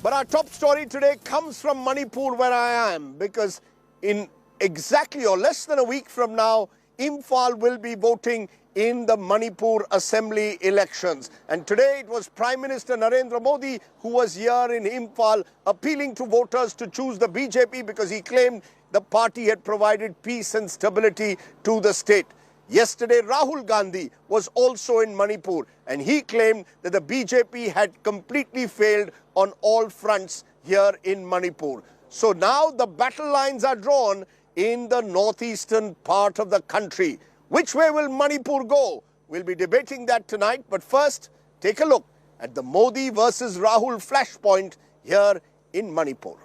But our top story today comes from Manipur, where I am, because in exactly or less than a week from now, Imphal will be voting in the Manipur Assembly elections. And today it was Prime Minister Narendra Modi who was here in Imphal appealing to voters to choose the BJP because he claimed the party had provided peace and stability to the state. Yesterday, Rahul Gandhi was also in Manipur and he claimed that the BJP had completely failed on all fronts here in Manipur. So now the battle lines are drawn in the northeastern part of the country. Which way will Manipur go? We'll be debating that tonight. But first, take a look at the Modi versus Rahul flashpoint here in Manipur.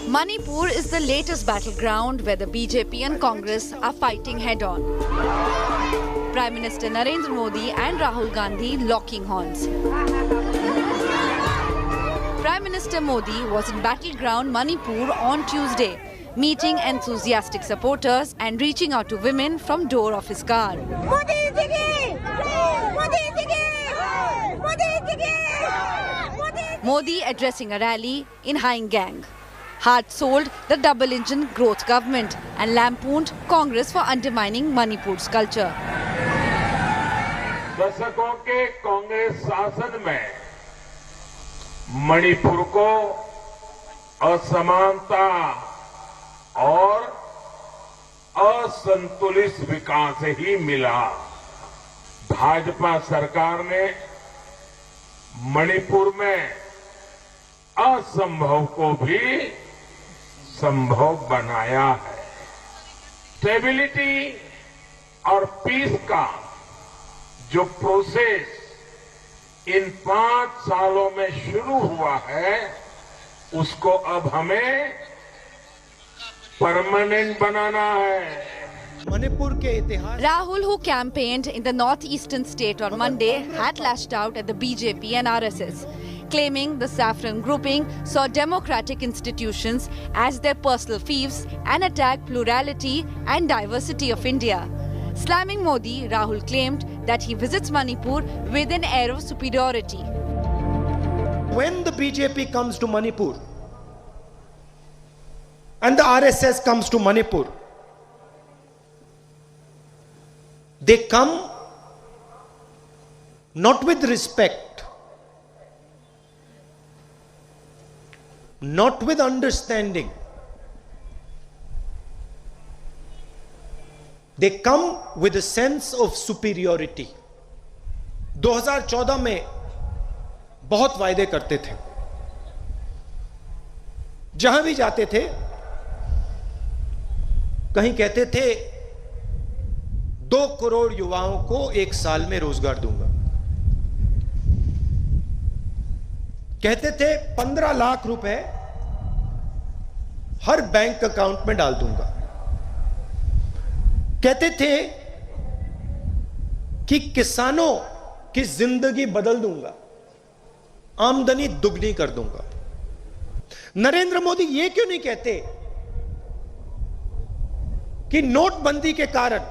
Manipur is the latest battleground where the BJP and Congress are fighting head-on. Prime Minister Narendra Modi and Rahul Gandhi locking horns. Prime Minister Modi was in battleground Manipur on Tuesday, meeting enthusiastic supporters and reaching out to women from door of his car. Modi addressing a rally in Haingang. Hard-sold the double-engine growth government and lampooned Congress for undermining Manipur's culture. दशकों के कांग्रेस शासन में मणिपुर को असमानता और असंतुलित विकास ही मिला। भाजपा सरकार ने मणिपुर में असंभव को भी संभव बनाया है। स्टेबिलिटी और पीस का जो प्रोसेस इन 5 सालों में शुरू हुआ है, उसको अब हमें परमानेंट बनाना है। Manipur के इतिहास Rahul, who campaigned in the northeastern state on Monday, had lashed out at the BJP and RSS, claiming the saffron grouping saw democratic institutions as their personal fiefs and attacked plurality and diversity of India. Slamming Modi, Rahul claimed that he visits Manipur with an air of superiority. When the BJP comes to Manipur and the RSS comes to Manipur, they come not with respect, not with understanding. They come with a sense of superiority. 2014 में बहुत वायदे करते थे, जहां भी जाते थे कहीं कहते थे 2 करोड़ युवाओं को 1 साल में रोजगार दूंगा, कहते थे 15 लाख रुपए हर बैंक अकाउंट में डाल दूंगा, कहते थे कि किसानों की जिंदगी बदल दूंगा, आमदनी दुगनी कर दूंगा। नरेंद्र मोदी ये क्यों नहीं कहते कि नोटबंदी के कारण,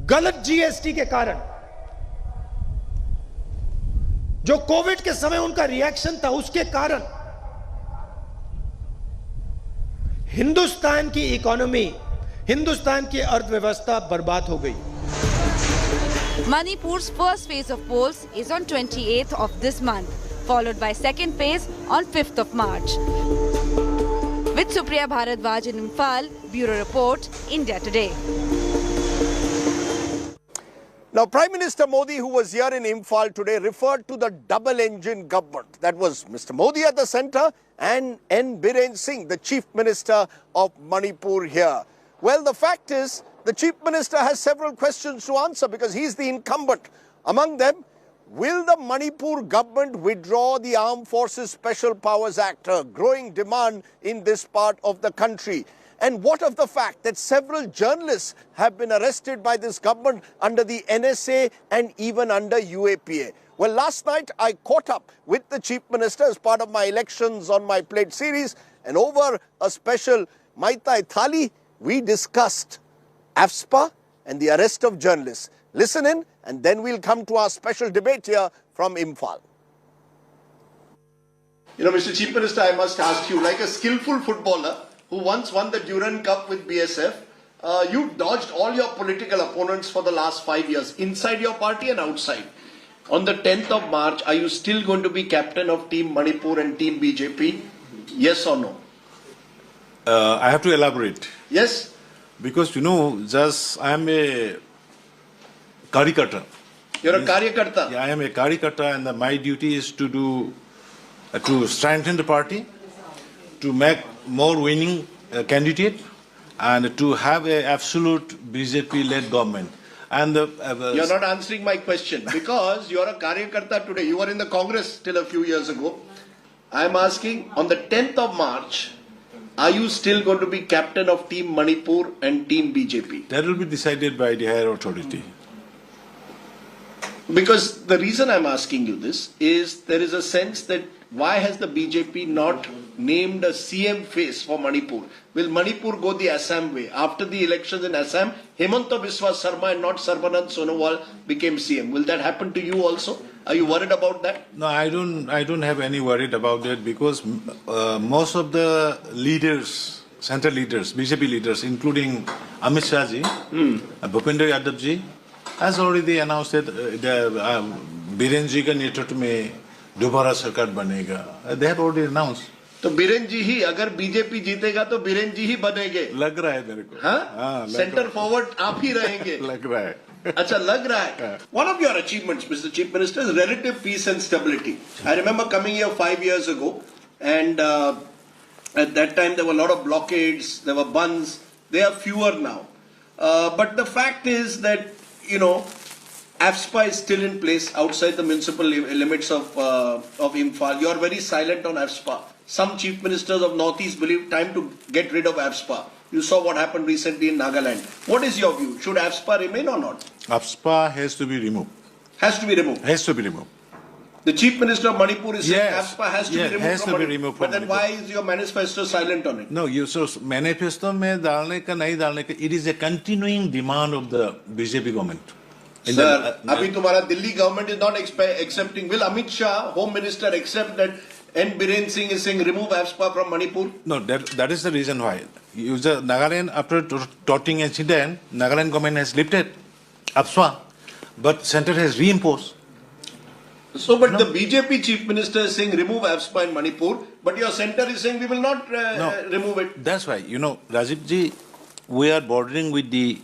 गलत जीएसटी के कारण, जो कोविड के समय उनका रिएक्शन था उसके कारण हिंदुस्तान की इकोनॉमी, हिंदुस्तान की अर्थव्यवस्था बर्बाद हो गई। Manipur's first phase of polls is on 28th of this month, followed by second phase on 5th of March. With Supriya Bharadwaj in Imphal, Bureau Report, India Today. Now, Prime Minister Modi, who was here in Imphal today, referred to the double-engine government. That was Mr. Modi at the centre and N. Biren Singh, the Chief Minister of Manipur here. Well, the fact is, the Chief Minister has several questions to answer because he's the incumbent. Among them, will the Manipur government withdraw the Armed Forces Special Powers Act, a growing demand in this part of the country? And what of the fact that several journalists have been arrested by this government under the NSA and even under UAPA? Well, last night I caught up with the Chief Minister as part of my Elections on My Plate series, and over a special Maitai Thali, we discussed AFSPA and the arrest of journalists. Listen in, and then we'll come to our special debate here from Imphal. Mr. Chief Minister, I must ask you, like a skillful footballer who once won the Biren Cup with BSF, you dodged all your political opponents for the last 5 years, inside your party and outside. On the 10th of March, are you still going to be captain of Team Manipur and Team BJP? Yes or no? I have to elaborate. Yes? Because, just I am a Karyakarta. You're a Karyakarta? Yeah, I am a Karyakarta, and my duty is to strengthen the party, to make more winning candidate, and to have an absolute BJP-led government. And you're not answering my question because you're a Karyakarta today. You were in the Congress till a few years ago. I'm asking, on the 10th of March, are you still going to be captain of Team Manipur and Team BJP? That will be decided by the higher authority. Because the reason I'm asking you this is there is a sense that why has the BJP not named a CM face for Manipur? Will Manipur go the Assam way? After the elections in Assam, Hemanta Biswa Sarma and not Sarbanand Sonowal became CM. Will that happen to you also? Are you worried about that? No, I don't have any worried about that because most of the leaders, central leaders, BJP leaders, including Amit Shah ji, Bhupendra Yadav ji, has already announced that Biren Singh के नेतृत्व में दोबारा सरकार बनेगा. They have already announced. तो बीरेन जी ही अगर BJP जीतेगा तो बीरेन जी ही बनेंगे. लग रहा है मेरे को. हाँ? सेंटर फॉरवर्ड आप ही रहेंगे. लग रहा है. अच्छा लग रहा है. One of your achievements, Mr. Chief Minister, is relative peace and stability. I remember coming here 5 years ago, and at that time there were a lot of blockades, there were bunds. They are fewer now. But the fact is that AFSPA is still in place outside the municipal limits of Imphal. You are very silent on AFSPA. Some chief ministers of Northeast believe time to get rid of AFSPA. You saw what happened recently in Nagaland. What is your view? Should AFSPA remain or not? AFSPA has to be removed. Has to be removed? Has to be removed. The Chief Minister of Manipur is saying AFSPA has to be removed from Manipur. But then why is your manifesto silent on it? No, manifesto mein dalne ka nahi dalne ka, it is a continuing demand of the BJP government. Sir, abhi tumhara Delhi government is not accepting. Will Amit Shah, Home Minister, accept that Biren Singh is saying remove AFSPA from Manipur? No, that is the reason why. Nagaland, after Totting incident, Nagaland government has lifted AFSPA, but center has reimposed. So, but the BJP Chief Minister is saying remove AFSPA in Manipur, but your center is saying we will not remove it. That's why, Rajdeep ji, we are bordering with the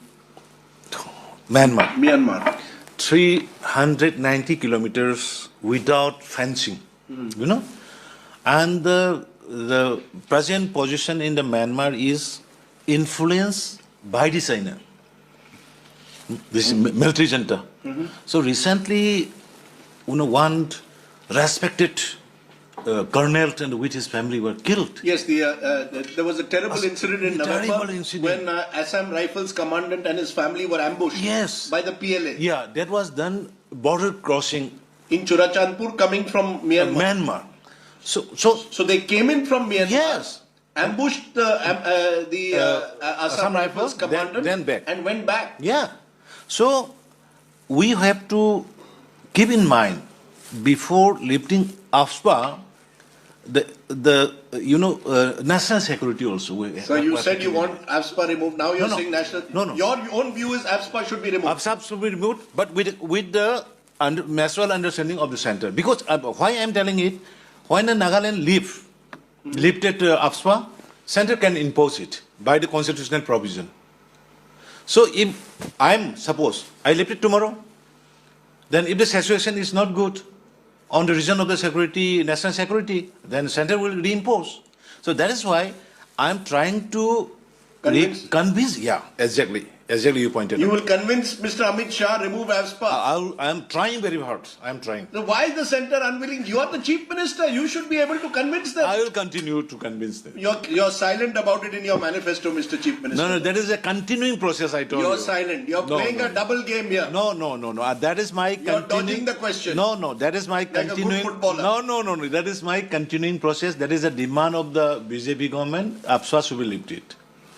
Myanmar. 390 kilometers without fencing, And the present position in the Myanmar is influenced by the China, this military center. So recently, one respected colonel and with his family were killed. Yes, there was a terrible incident in November when Assam Rifles commandant and his family were ambushed by the PLA. Yeah, that was done border crossing in Churachandpur coming from Myanmar. So they came in from Myanmar. Yes. Ambushed the Assam Rifles commandant then back. And went back. Yeah. So we have to keep in mind before lifting AFSPA, the national security also. So you said you want AFSPA removed. Now you're saying national. No. Your own view is AFSPA should be removed. AFSPA should be removed, but with the mutual understanding of the center. Because why I'm telling it, when the Nagaland lifted AFSPA, center can impose it by the constitutional provision. So if suppose I lift it tomorrow, then if the situation is not good on the region of the security, national security, then center will reimpose. So that is why I'm trying to convince. Yeah, exactly you pointed out. You will convince Mr. Amit Shah remove AFSPA. I'm trying very hard. I'm trying. So why is the center unwilling? You are the chief minister. You should be able to convince them. I will continue to convince them. You're silent about it in your manifesto, Mr. Chief Minister. No, that is a continuing process. I told you. You're silent. You're playing a double game here. No. That is my. You're dodging the question. No. That is my continuing. A good footballer. No. That is my continuing process. That is a demand of the BJP government. AFSPA should be lifted.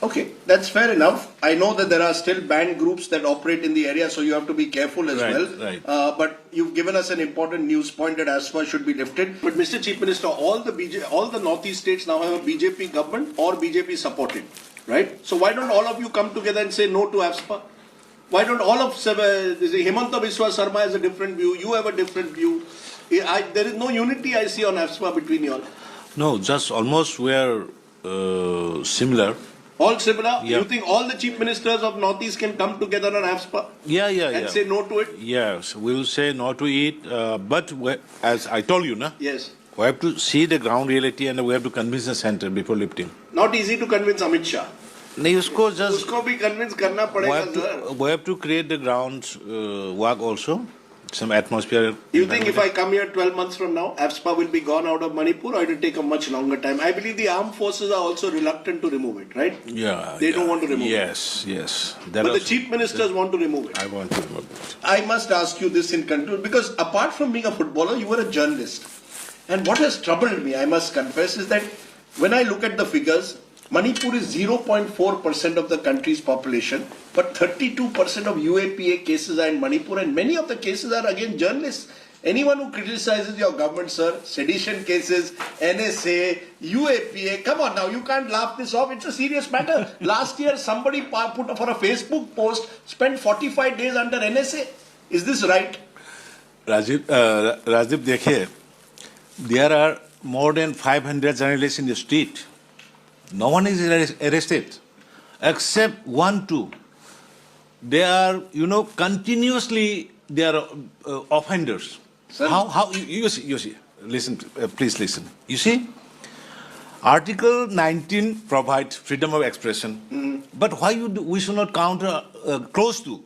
Okay, that's fair enough. I know that there are still banned groups that operate in the area, so you have to be careful as well. Right. But you've given us an important news point that ASFA should be lifted. But Mr. Chief Minister, all the Northeast states now have a BJP government or BJP supported, right? So why don't all of you come together and say no to ASFA? Why don't all of Himanta Biswa Sarma has a different view, you have a different view. There is no unity I see on ASFA between you all. No, just almost we are similar. All similar? Yeah. You think all the chief ministers of Northeast can come together on AFSPA? And say no to it? Yes, we will say no to it. But as I told you, yes, we have to see the ground reality and we have to convince the center before lifting. Not easy to convince Amit Shah. नहीं उसको just उसको भी convince करना पड़ेगा sir. We have to create the ground work also. Some atmosphere. You think if I come here 12 months from now, AFSPA will be gone out of Manipur, or it will take a much longer time? I believe the armed forces are also reluctant to remove it, right? Yeah. They don't want to remove it. Yes. But the chief ministers want to remove it. I want to remove it. I must ask you this in conclusion, because apart from being a footballer, you were a journalist. And what has troubled me, I must confess, is that when I look at the figures, Manipur is 0.4% of the country's population, but 32% of UAPA cases are in Manipur, and many of the cases are against journalists. Anyone who criticizes your government, sir, sedition cases, NSA, UAPA, come on now, you can't laugh this off. It's a serious matter. Last year, somebody put for a Facebook post, spent 45 days under NSA. Is this right? Rajdeep, देखिए, there are more than 500 journalists in the street. No one is arrested, except 1-2. They are, continuously they are offenders. Sir? How you see? Listen, please listen. You see, Article 19 provides freedom of expression, but why we should not counter close to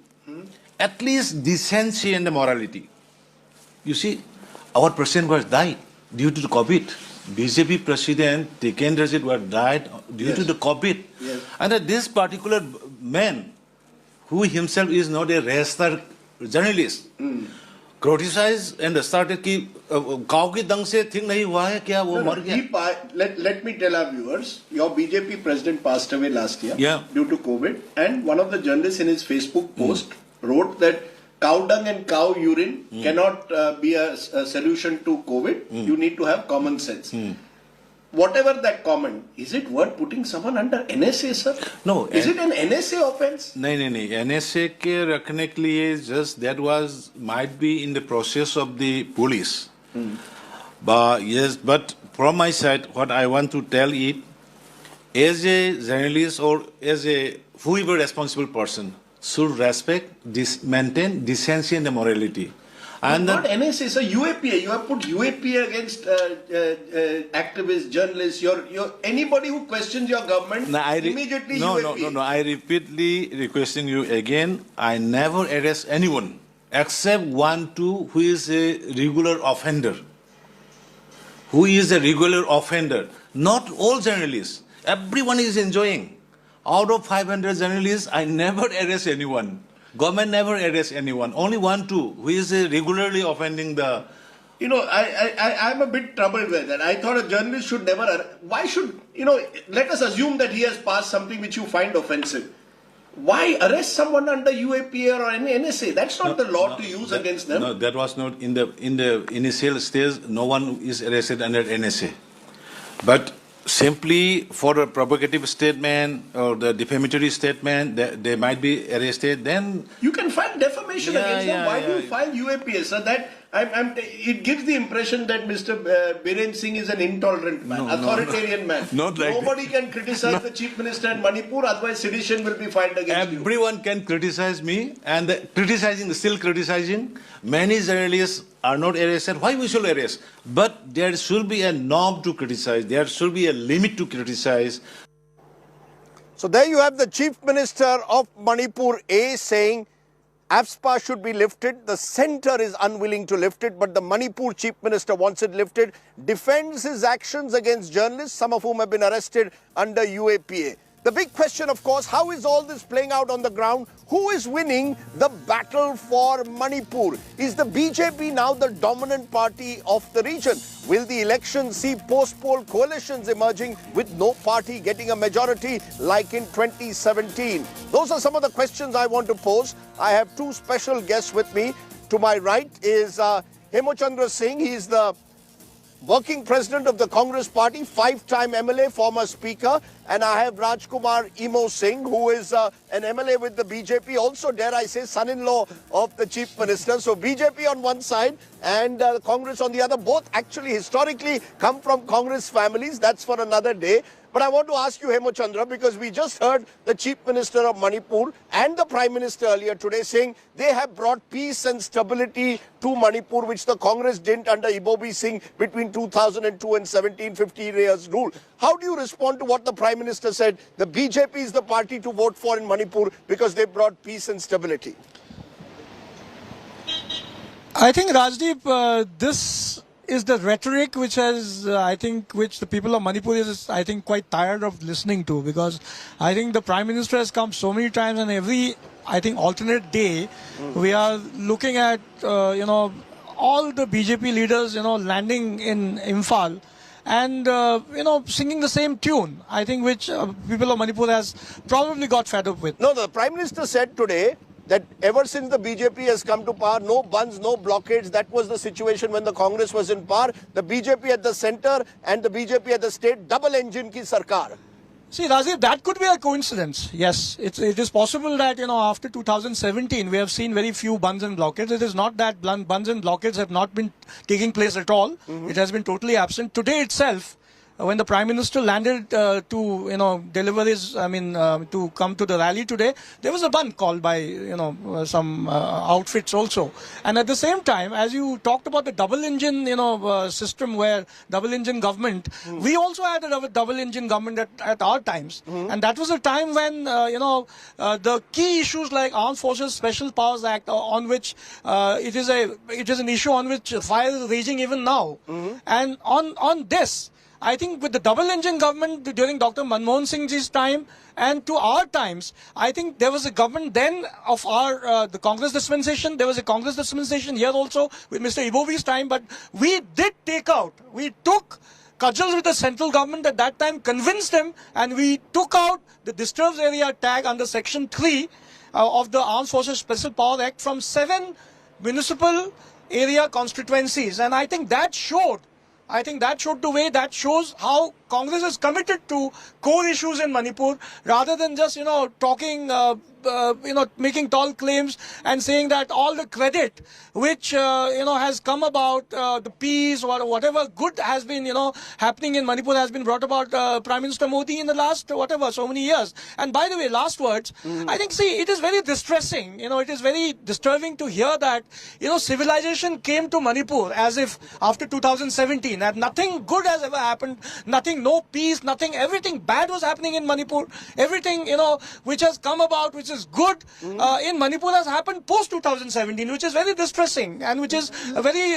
at least decency and morality? You see, our president was died due to the COVID. BJP president Tikendra Rajit was died due to the COVID. Yes. And this particular man, who himself is not a registered journalist, criticized and started कि गाँव के दंग से ठीक नहीं हुआ है क्या वो मर गया. Let me tell our viewers, your BJP president passed away last year due to COVID, and one of the journalists in his Facebook post wrote that cow dung and cow urine cannot be a solution to COVID. You need to have common sense. Whatever that comment, is it worth putting someone under NSA, sir? No. Is it an NSA offense? नहीं. NSA के रखने के लिए just that was might be in the process of the police. But from my side, what I want to tell it, as a journalist or as a whoever responsible person, should respect, maintain decency and morality. And not NSA, sir, UAPA. You have put UAPA against activists, journalists. Anybody who questions your government, immediately UAPA. No. I repeatedly requesting you again. I never arrest anyone except 1-2 who is a regular offender. Not all journalists. Everyone is enjoying. Out of 500 journalists, I never arrest anyone. Government never arrests anyone. Only 1-2 who is regularly offending the. I'm a bit troubled with that. I thought a journalist should never. Why should let us assume that he has passed something which you find offensive. Why arrest someone under UAPA or any NSA? That's not the law to use against them. No, that was not in the initial stage. No one is arrested under NSA, but simply for a provocative statement or the defamatory statement, they might be arrested. Then you can file defamation against them. Why do you file UAPA? So that it gives the impression that Mr. Biren Singh is an intolerant man, authoritarian man. Nobody can criticize the chief minister in Manipur, otherwise sedition will be filed against you. Everyone can criticize me, and still criticizing. Many journalists are not arrested. Why we should arrest? But there should be a norm to criticize. There should be a limit to criticize. So there you have the Chief Minister of Manipur saying AFSPA should be lifted. The centre is unwilling to lift it, but the Manipur Chief Minister wants it lifted, defends his actions against journalists, some of whom have been arrested under UAPA. The big question, of course, how is all this playing out on the ground? Who is winning the battle for Manipur? Is the BJP now the dominant party of the region? Will the election see post-poll coalitions emerging with no party getting a majority like in 2017? Those are some of the questions I want to pose. I have two special guests with me. To my right is Hemochandra Singh. He is the working president of the Congress party, five-time MLA, former speaker. And I have Rajkumar Imo Singh, who is an MLA with the BJP, also, dare I say, son-in-law of the chief minister. So BJP on one side and Congress on the other. Both actually historically come from Congress families. That's for another day. But I want to ask you, Hemochandra, because we just heard the Chief Minister of Manipur and the Prime Minister earlier today saying they have brought peace and stability to Manipur, which the Congress didn't under Biren Singh between 2002 and 17, 15 years rule. How do you respond to what the Prime Minister said? The BJP is the party to vote for in Manipur because they brought peace and stability. I think, Rajdeep, this is the rhetoric which has, which the people of Manipur is, quite tired of listening to, because I think the Prime Minister has come so many times, and every, alternate day, we are looking at, all the BJP leaders, landing in Imphal and, singing the same tune, which people of Manipur has probably got fed up with. No, the Prime Minister said today that ever since the BJP has come to power, no bunds, no blockades. That was the situation when the Congress was in power. The BJP at the centre and the BJP at the state, double engine ki sarkar. See, Rajdeep, that could be a coincidence. Yes, it is possible that, after 2017, we have seen very few bunds and blockades. It is not that bunds and blockades have not been taking place at all. It has been totally absent. Today itself, when the Prime Minister landed to, deliver his, to come to the rally today, there was a band called by, some outfits also. And at the same time, as you talked about the double engine, system where double engine government, we also had a double engine government at our times. And that was a time when, the key issues like Armed Forces Special Powers Act, on which it is an issue on which fire is raging even now. And on this, I think with the double engine government during Dr. Manmohan Singh's time and to our times, I think there was a government then of the Congress dispensation. There was a Congress dispensation here also with Mr. Ibobi's time. But we took cudgels with the central government at that time, convinced them, and we took out the disturbed area tag under Section 3 of the Armed Forces Special Power Act from 7 municipal area constituencies. And I think that showed the way. That shows how Congress is committed to core issues in Manipur, rather than just, talking, making tall claims and saying that all the credit which, has come about the peace or whatever good has been, happening in Manipur has been brought about Prime Minister Modi in the last, so many years. And by the way, last words, I think, it is very distressing, it is very disturbing to hear that, civilization came to Manipur as if after 2017, and nothing good has ever happened, no peace, nothing, everything bad was happening in Manipur. Everything, which has come about, which is good in Manipur has happened post 2017, which is very distressing and which is very,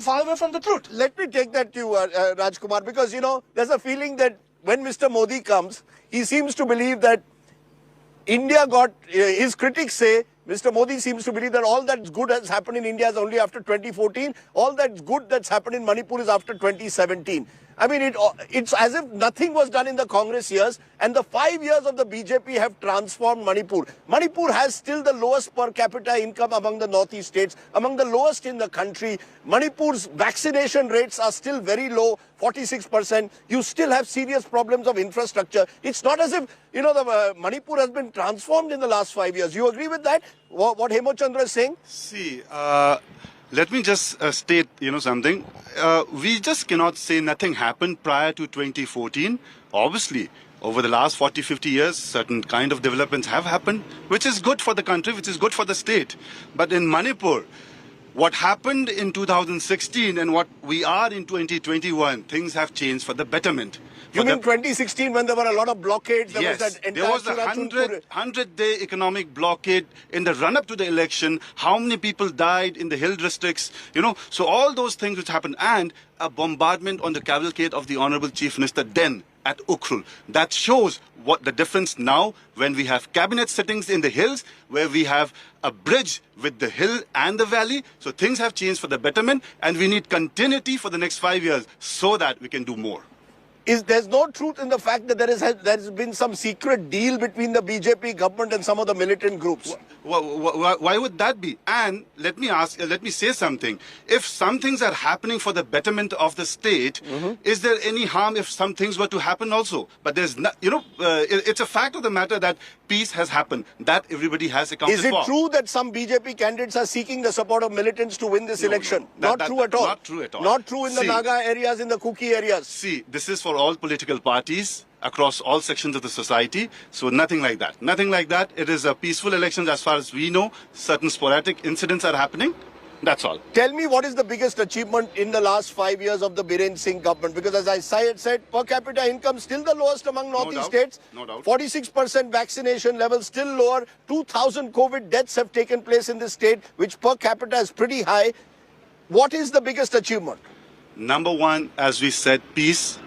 far away from the truth. Let me take that to you, Rajkumar, because, there's a feeling that when Mr. Modi comes, he seems to believe that India his critics say, Mr. Modi seems to believe that all that's good has happened in India is only after 2014. All that's good that's happened in Manipur is after 2017. It's as if nothing was done in the Congress years, and the 5 years of the BJP have transformed Manipur. Manipur has still the lowest per capita income among the northeast states, among the lowest in the country. Manipur's vaccination rates are still very low, 46%. You still have serious problems of infrastructure. It's not as if, the Manipur has been transformed in the last 5 years. You agree with that? What Hemochandra is saying? See, let me just state, something. We just cannot say nothing happened prior to 2014. Obviously, over the last 40, 50 years, certain kind of developments have happened, which is good for the country, which is good for the state. But in Manipur, what happened in 2016 and what we are in 2021, things have changed for the betterment. You mean 2016 when there were a lot of blockades? Yes, there was a 100-day economic blockade in the run-up to the election. How many people died in the hill districts? So all those things which happened, and a bombardment on the cavalcade of the Honorable Chief Minister then at Ukhrul. That shows what the difference now when we have cabinet sittings in the hills, where we have a bridge with the hill and the valley. So things have changed for the betterment, and we need continuity for the next 5 years so that we can do more. There's no truth in the fact that there has been some secret deal between the BJP government and some of the militant groups? Why would that be? And let me say something. If some things are happening for the betterment of the state, is there any harm if some things were to happen also? But there's not, it's a fact of the matter that peace has happened. That everybody has accounted for. Is it true that some BJP candidates are seeking the support of militants to win this election? Not true at all. Not true at all. Not true in the Naga areas, in the Kuki areas. See, this is for all political parties across all sections of the society. So nothing like that. Nothing like that. It is a peaceful election as far as we know. Certain sporadic incidents are happening. That's all. Tell me, what is the biggest achievement in the last 5 years of the Biren Singh government? Because as I said, per capita income still the lowest among Northeast states. No doubt. 46% vaccination level still lower. 2,000 COVID deaths have taken place in this state, which per capita is pretty high. What is the biggest achievement? Number one, as we said, peace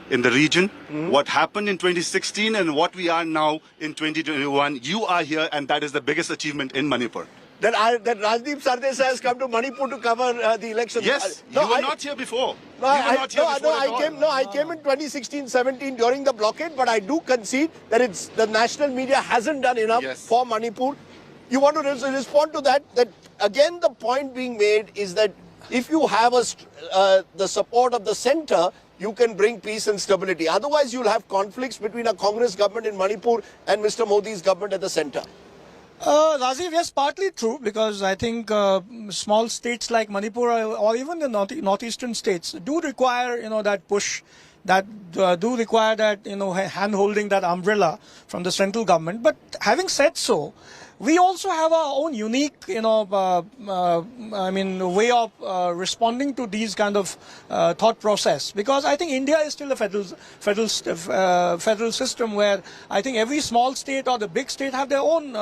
in the region. What happened in 2016 and what we are now in 2021, you are here, and that is the biggest achievement in Manipur. That Rajdeep Sardesai has come to Manipur to cover the election. Yes, you were not here before. I came in 2016-17 during the blockade, but I do concede that the national media hasn't done enough for Manipur. You want to respond to that? That again, the point being made is that if you have the support of the centre, you can bring peace and stability. Otherwise, you'll have conflicts between a Congress government in Manipur and Mr. Modi's government at the centre. Rajiv, yes, partly true, because I think small states like Manipur or even the northeastern states do require, that push, that do require that, hand-holding, that umbrella from the central government. But having said so, we also have our own unique, way of responding to these kind of thought process. Because I think India is still a federal system where I think every small state or the big state have their own,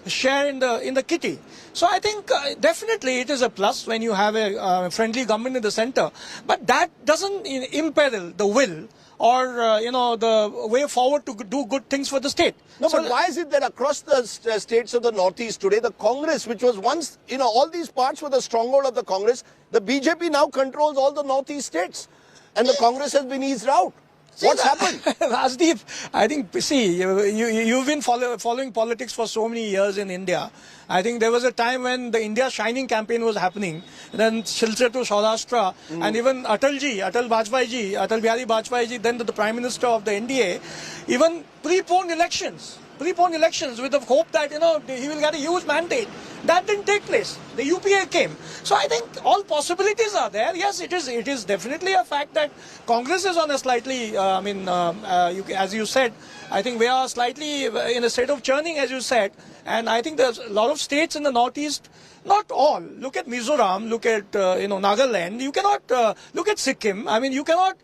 share in the kitty. So I think definitely it is a plus when you have a friendly government in the center. But that doesn't imperil the will or, the way forward to do good things for the state. No, so but why is it that across the states of the Northeast today, the Congress, which was once, all these parts were the stronghold of the Congress, the BJP now controls all the Northeast states, and the Congress has been eased out. What's happened? Rajdeep, I think, you've been following politics for so many years in India. I think there was a time when the India Shining campaign was happening, then Shilchar to Saurashtra, and even Atal Bihari Vajpayee, then the Prime Minister of the NDA, even preponed elections with the hope that, he will get a huge mandate. That didn't take place. The UPA came. So I think all possibilities are there. Yes, it is definitely a fact that Congress is on a slightly, as you said, I think we are slightly in a state of churning, as you said. And I think there's a lot of states in the Northeast, not all. Look at Mizoram, look at, Nagaland. You cannot look at Sikkim. I mean, you cannot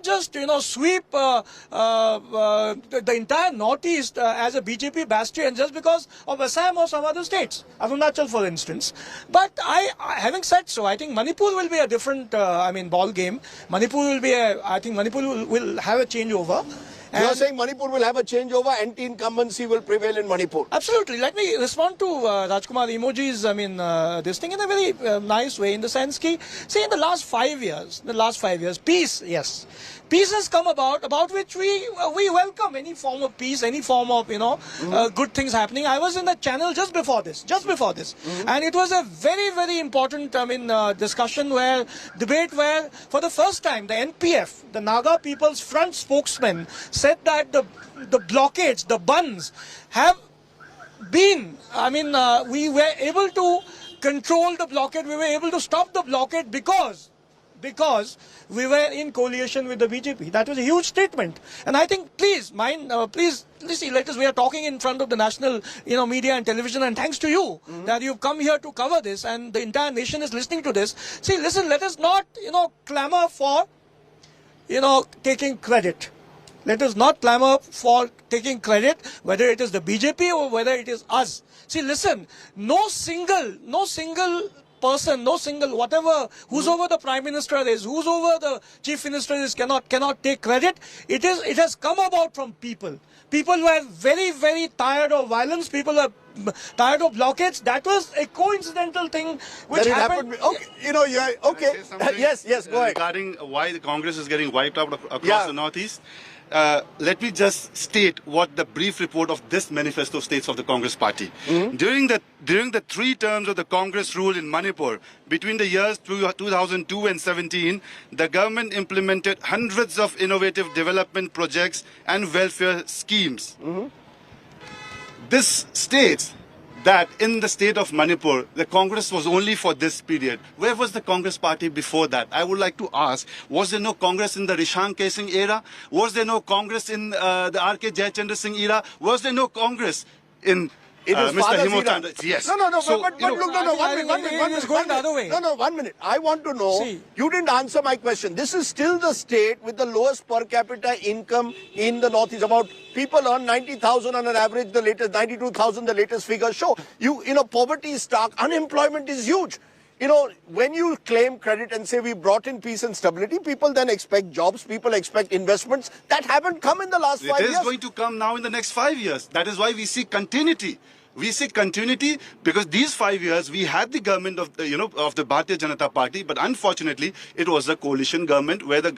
just, sweep the entire Northeast as a BJP bastion just because of Assam or some other states. Arunachal, for instance. But having said so, I think Manipur will be a different, ball game. Manipur will have a changeover. You're saying Manipur will have a changeover, anti-incumbency will prevail in Manipur? Absolutely. Let me respond to Rajkumar Emoji's, this thing in a very nice way, in the sense that, see, in the last 5 years, peace, yes. Peace has come about which we welcome any form of peace, any form of, good things happening. I was in the channel just before this. And it was a very, very important, debate where, for the first time, the NPF, the Naga People's Front spokesman, said that the blockades, the bans, have been, we were able to control the blockade, we were able to stop the blockade because we were in coalition with the BJP. That was a huge statement. And I think, please, listen, we are talking in front of the national, media and television, and thanks to you that you've come here to cover this, and the entire nation is listening to this. See, listen, let us not, clamor for, taking credit. Let us not clamor for taking credit, whether it is the BJP or whether it is us. See, listen, no single person, no single, whatever, who's over the Prime Minister is, who's over the Chief Minister is, cannot take credit. It has come about from people. People were very, very tired of violence. People were tired of blockades. That was a coincidental thing which happened. Okay, okay. Yes, go ahead. Regarding why the Congress is getting wiped out across the Northeast, let me just state what the brief report of this manifesto states of the Congress Party. During the 3 terms of the Congress rule in Manipur, between the years 2002 and 17, the government implemented hundreds of innovative development projects and welfare schemes. This states that in the state of Manipur, the Congress was only for this period. Where was the Congress Party before that? I would like to ask, was there no Congress in the Rishang K. Singh era? Was there no Congress in the R.K. Jayachandra Singh era? Was there no Congress in Mr. Himotanda? Yes. No, So, but look, one minute. 1 minute. I want to know, you didn't answer my question. This is still the state with the lowest per capita income in the Northeast. About people earn 90,000 on an average, the latest 92,000, the latest figures show. Poverty is stark, unemployment is huge. When you claim credit and say we brought in peace and stability, people then expect jobs, people expect investments that haven't come in the last 5 years. It is going to come now in the next 5 years. That is why we see continuity. We see continuity because these 5 years we had the government of the Bharatiya Janata Party, but unfortunately it was a coalition government where the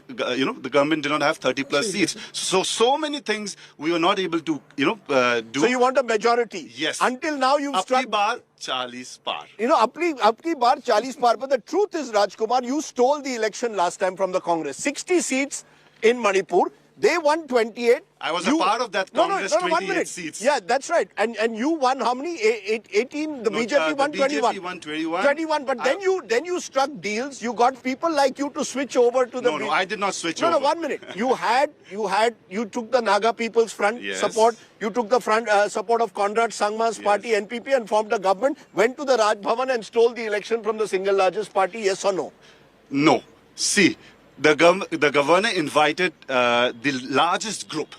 government did not have 30 plus seats. So many things we were not able to do. So you want a majority? Yes. Until now you've struck. Apni baar 40 par. Apni baar 40 par. But the truth is, Rajkumar, you stole the election last time from the Congress. 60 seats in Manipur. They won 28. I was a part of that Congress, 28 seats. Yeah, that's right. And you won how many? 18. The BJP won 21. BJP won 21. 21. But then you struck deals. You got people like you to switch over to the. No, I did not switch over. No, 1 minute. You took the Naga People's Front support. You took the front support of Conrad Sangma's party, NPP, and formed a government. Went to the Raj Bhavan and stole the election from the single largest party. Yes or no? No. See. The governor invited the largest group,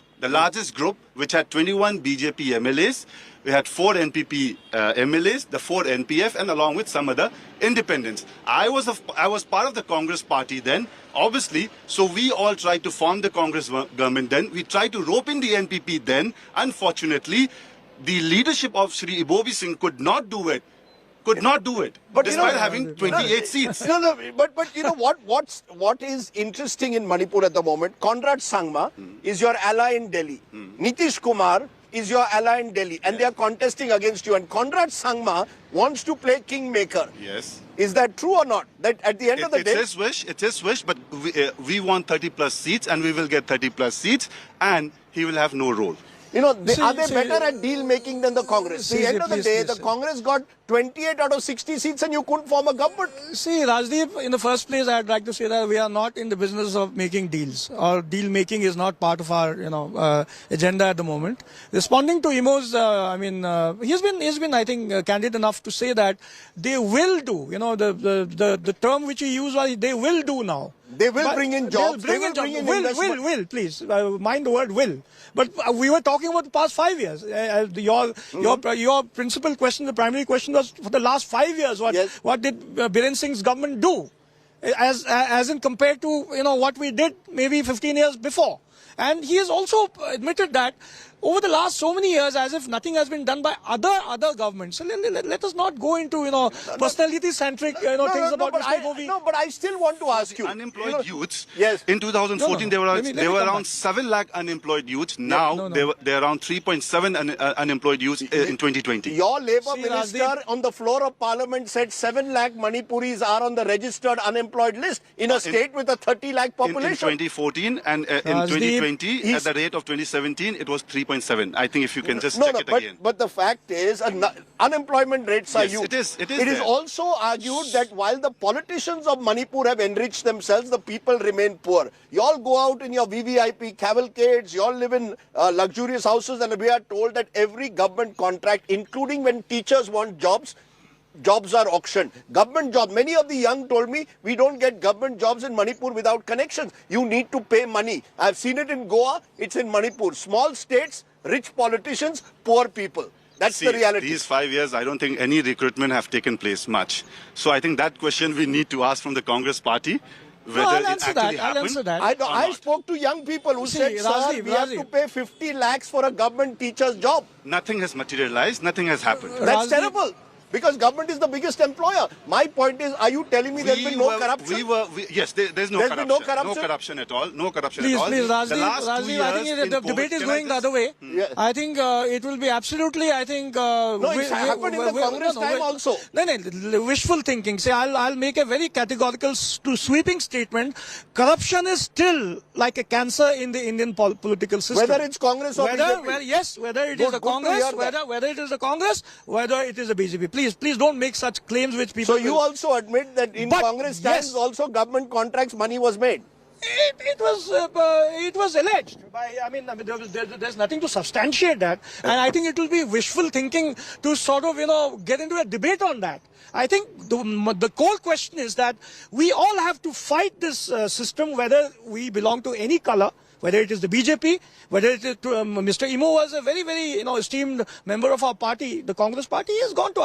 which had 21 BJP MLAs. We had 4 NPP MLAs, the 4 NPF, and along with some other independents. I was part of the Congress Party then, obviously. So we all tried to form the Congress government then. We tried to rope in the NPP then. Unfortunately, the leadership of Shri Ibobi Singh could not do it. But despite having 28 seats. But what is interesting in Manipur at the moment, Conrad Sangma is your ally in Delhi. Nitish Kumar is your ally in Delhi. And they are contesting against you. And Conrad Sangma wants to play kingmaker. Yes. Is that true or not? That at the end of the day... It's his wish, but we want 30 plus seats and we will get 30 plus seats and he will have no role. Are they better at deal making than the Congress? At the end of the day, the Congress got 28 out of 60 seats and you couldn't form a government. See, Rajdeep, in the first place, I'd like to say that we are not in the business of making deals. Or deal making is not part of our, agenda at the moment. Responding to Imo's, he's been, I think, candid enough to say that they will do. The term which he used was they will do now. They will bring in jobs. They will bring in will, please. Mind the word will. But we were talking about the past 5 years. Your principal question, the primary question was for the last 5 years. What did Biren Singh's government do? As in compared to what we did maybe 15 years before. And he has also admitted that over the last so many years, as if nothing has been done by other governments. So let us not go into personality-centric things about Mr. Govi. No, but I still want to ask you. Unemployed youths. Yes. In 2014, there were around 7 lakh unemployed youths. Now there are around 3.7 unemployed youths in 2020. Your Labour Minister on the floor of Parliament said 7 lakh Manipuris are on the registered unemployed list in a state with a 30 lakh population. In 2014 and in 2020, at the rate of 2017, it was 3.7. I think if you can just check it again. But the fact is, unemployment rates are huge. It is also argued that while the politicians of Manipur have enriched themselves, the people remain poor. You all go out in your VVIP cavalcades, you all live in luxurious houses, and we are told that every government contract, including when teachers want jobs are auctioned. Government jobs. Many of the young told me, we don't get government jobs in Manipur without connections. You need to pay money. I've seen it in Goa. It's in Manipur. Small states, rich politicians, poor people. That's See, the reality. These 5 years, I don't think any recruitment have taken place much. So I think that question we need to ask from the Congress party, whether I'll it answer actually that. I'll happened. answer that. I spoke to young people who See, said, sir, Rajdeep, we have to Rajdeep. pay 50 lakhs for a government teacher's job. Nothing has materialized, nothing has happened. That's Rajdeep- terrible. Because government is the biggest employer. My point is, are you telling me there's been no corruption? Yes, there's no There's corruption. been no corruption? No corruption at all. No corruption Please, at all. please, The Rajdeep, last 2 I think years the in debate COVID, is can I going the just- other way. Yes. I think it will be absolutely, I think... No, it's happened in the Congress time also. No, wishful thinking. Say, I'll make a very categorical, sweeping statement. Corruption is still like a cancer in the Indian political system. Whether it's Congress or BJP. Yes, whether it Good- is the good to Congress, hear that. whether it is the Congress, whether it is the BJP. Please don't make such claims which people... So you also admit that in But, Congress times yes. also government contracts money was made. It was alleged. There's nothing to substantiate that, and I think it will be wishful thinking to sort of get into a debate on that. I think the core question is that we all have to fight this system, whether we belong to any color, whether it is the BJP, whether it is Mr. Imo was a very esteemed member of our party. The Congress party has gone to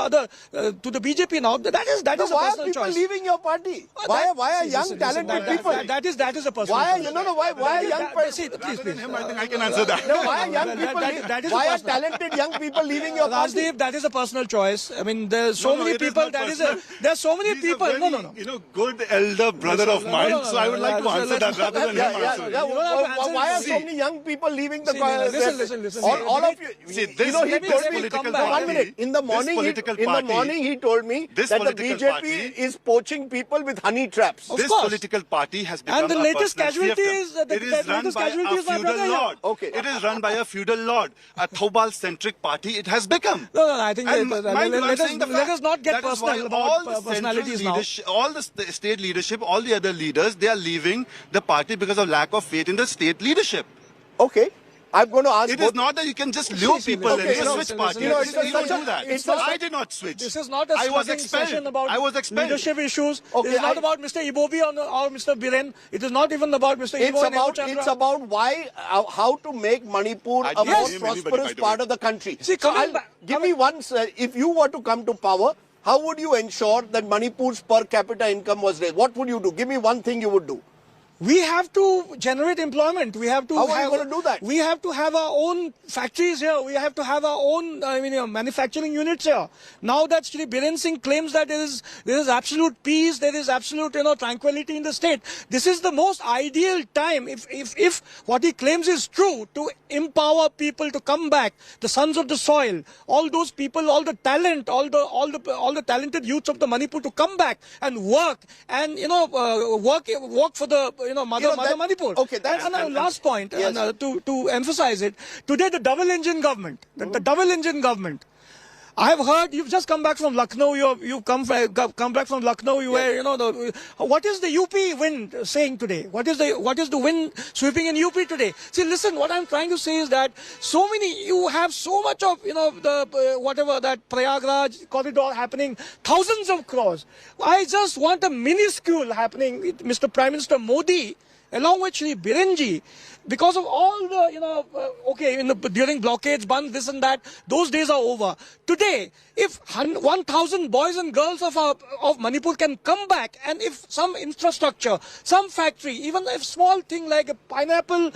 the BJP now. That is So a why are personal people choice. leaving your party? Why are young talented people? That is a personal Why are choice. why are young people? See, please. I think I can answer that. No, why are young people? That is a Why are personal- talented young people leaving your party? Rajdeep, that is a personal choice. I mean, there's so No, many it is people. not That is personal. there's so many He's people. a very, No. good elder brother of mine, so I would like to answer that rather than him answering. Yeah. You don't have to answer Why are this. so many young people leaving the See, listen. All of you. See, this he this told me. political No, 1 party- minute. In the morning, he told me this that the political BJP party- is poaching people with honey traps. Of This course. political party has become the a latest personal casualty fiefdom. is the It is latest run by casualty a is my feudal brother here. lord. Okay. It is run by a feudal lord. A Thobal-centric party it has become. No, I think And let mind you, I'm us saying the let fact. us not get That is why personal all about the personalities central now. leadership, all the state leadership, all the other leaders, they are leaving the party because of lack of faith in the state leadership. Okay. I'm going to ask It both. is not that you can just lure people Okay, and you know, switch parties. you know, it's You don't such a- do that. it's such a- I did not switch. This is not a I was session expelled. about I was expelled. leadership issues. Okay, It is not I- about Mr. Ibobi or Mr. Biren. It is not even about Mr. Ibo and It's about why, how to make Manipur I a didn't more name anybody, prosperous by the part way. of the country. See, So coming back- give me one, if you were to come to power, how would you ensure that Manipur's per capita income was raised? What would you do? Give me one thing you would do. We have to generate employment. We have to. How are you going to do that? We have to have our own factories here. We have to have our own, manufacturing units here. Now that Shri Biren Singh claims that there is absolute peace, there is absolute, tranquility in the state. This is the most ideal time, if what he claims is true, to empower people to come back, the sons of the soil, all those people, all the talent, all the talented youths of the Manipur to come back and work and work for the Mother Manipur. Okay, that's and last point, yes. to emphasize it. Today, the double-engine government, the double-engine government. I have heard you've just come back from Lucknow. You've come back from Lucknow. What is the UP wind saying today? What is the wind sweeping in UP today? See, listen. What I'm trying to say is that you have so much of that Prayagraj corridor happening, thousands of crores. I just want a minuscule happening with Mr. Prime Minister Modi, along with Shri Birenji, because of all the, during blockades, bans, this and that, those days are over. Today, if 1,000 boys and girls of Manipur can come back, and if some infrastructure, some factory, even a small thing like a pineapple,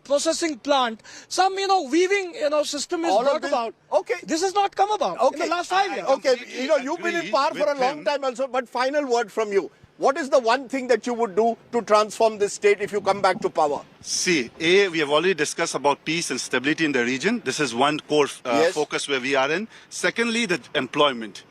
processing plant, some, weaving, system is All of brought this- about. okay. This has not come about in the last 5 years. Okay, completely you've been in agree power for a with long him. time also, but final word from you. What is the one thing that you would do to transform this state if you come back to power? See, we have already discussed about peace and stability in the region. This is one core Yes. focus where we are in. Secondly, the employment.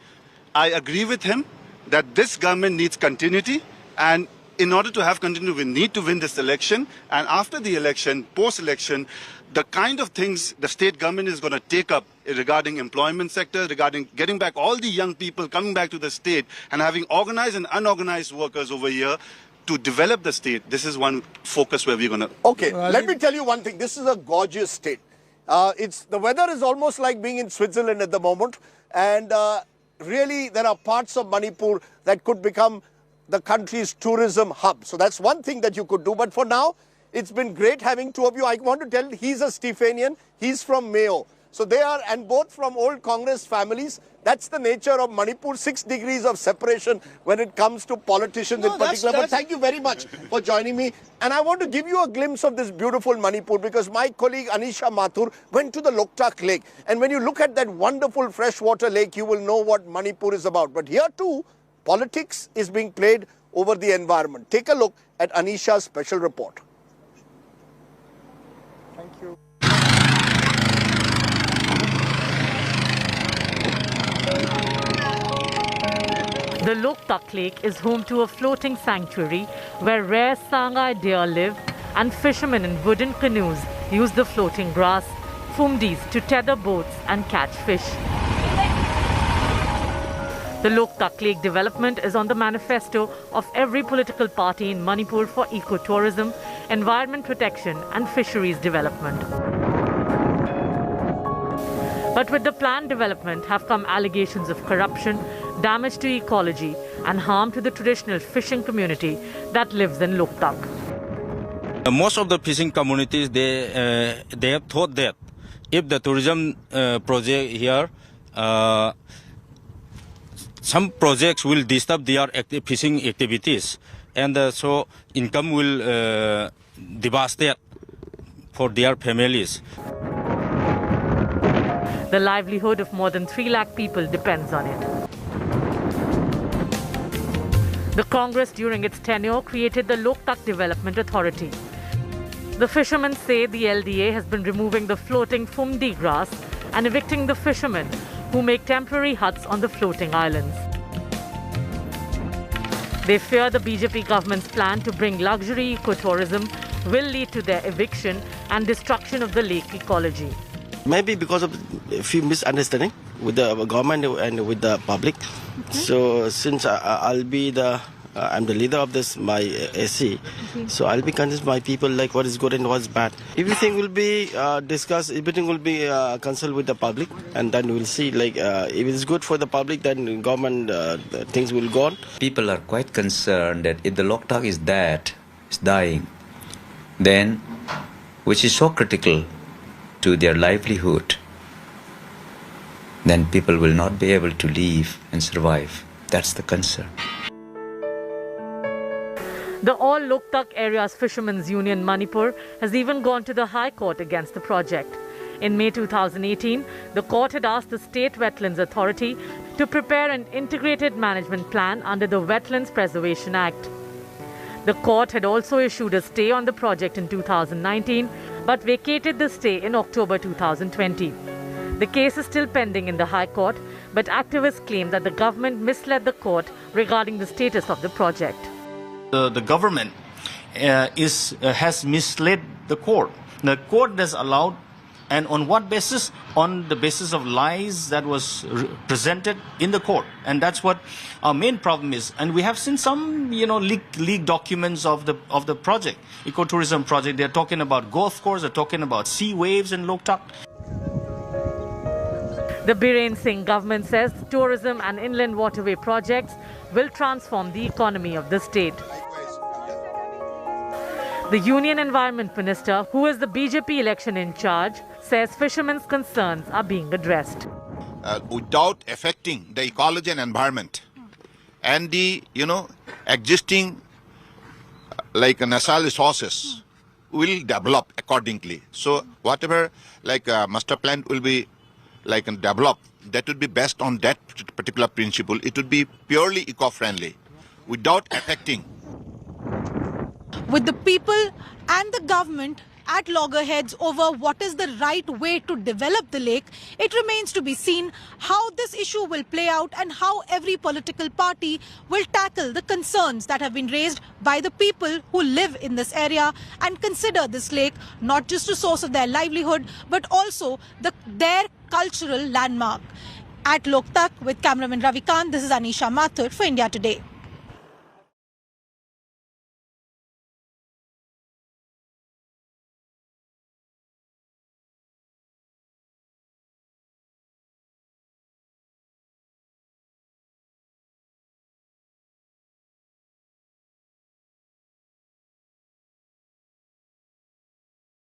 I agree with him that this government needs continuity, and in order to have continuity, we need to win this election. And after the election, post-election, the kind of things the state government is going to take up regarding employment sector, regarding getting back all the young people coming back to the state and having organized and unorganized workers over here to develop the state. This is one focus where we're going to... Okay, let me tell you one thing. This is a gorgeous state. The weather is almost like being in Switzerland at the moment. And really, there are parts of Manipur that could become the country's tourism hub. So that's one thing that you could do. But for now, it's been great having two of you. I want to tell he's a Stephanian. He's from Mayo. So they are, and both from old Congress families. That's the nature of Manipur, 6 degrees of separation when it comes to politicians in particular. But thank you very much for joining me. And I want to give you a glimpse of this beautiful Manipur because my colleague Anisha Mathur went to the Loktak Lake. And when you look at that wonderful freshwater lake, you will know what Manipur is about. But here too, politics is being played over the environment. Take a look at Anisha's special report. Thank you. The Loktak Lake is home to a floating sanctuary where rare Sangai deer live and fishermen in wooden canoes use the floating grass, fumdis, to tether boats and catch fish. The Loktak Lake development is on the manifesto of every political party in Manipur for ecotourism, environment protection and fisheries development. But with the planned development have come allegations of corruption, damage to ecology and harm to the traditional fishing community that lives in Loktak. Most of the fishing communities, they have thought that if the tourism project here, some projects will disturb their fishing activities, and so income will devastate for their families. The livelihood of more than 3 lakh people depends on it. The Congress during its tenure created the Loktak Development Authority. The fishermen say the LDA has been removing the floating fumdi grass and evicting the fishermen who make temporary huts on the floating islands. They fear the BJP government's plan to bring luxury ecotourism will lead to their eviction and destruction of the lake ecology. Maybe because of a few misunderstanding with the government and with the public. So since I'm the leader of this, my SC, so I'll be convinced my people like what is good and what's bad. Everything will be discussed, everything will be consulted with the public, and then we'll see like if it's good for the public, then government things will go on. People are quite concerned that if the Loktak is dying, then which is so critical to their livelihood, then people will not be able to live and survive. That's the concern. The All Loktak Areas Fishermen's Union Manipur has even gone to the High Court against the project. In May 2018, the court had asked the State Wetlands Authority to prepare an integrated management plan under the Wetlands Preservation Act. The court had also issued a stay on the project in 2019, but vacated the stay in October 2020. The case is still pending in the High Court, but activists claim that the government misled the court regarding the status of the project. The government has misled the court. The court has allowed, and on what basis? On the basis of lies that was presented in the court, and that's what our main problem is. And we have seen some, leaked documents of the project, ecotourism project. They're talking about golf course, they're talking about sea waves in Loktak. The Biren Singh government says tourism and inland waterway projects will transform the economy of the state. The Union Environment Minister, who is the BJP election in charge, says fishermen's concerns are being addressed. Without affecting the ecology and environment and the, existing natural resources will develop accordingly. So whatever master plan will be developed, that would be based on that particular principle. It would be purely eco-friendly without affecting. With the people and the government at loggerheads over what is the right way to develop the lake, it remains to be seen how this issue will play out and how every political party will tackle the concerns that have been raised by the people who live in this area and consider this lake not just a source of their livelihood but also their cultural landmark. At Loktak with cameraman Ravikant, this is Anisha Mathur for India Today.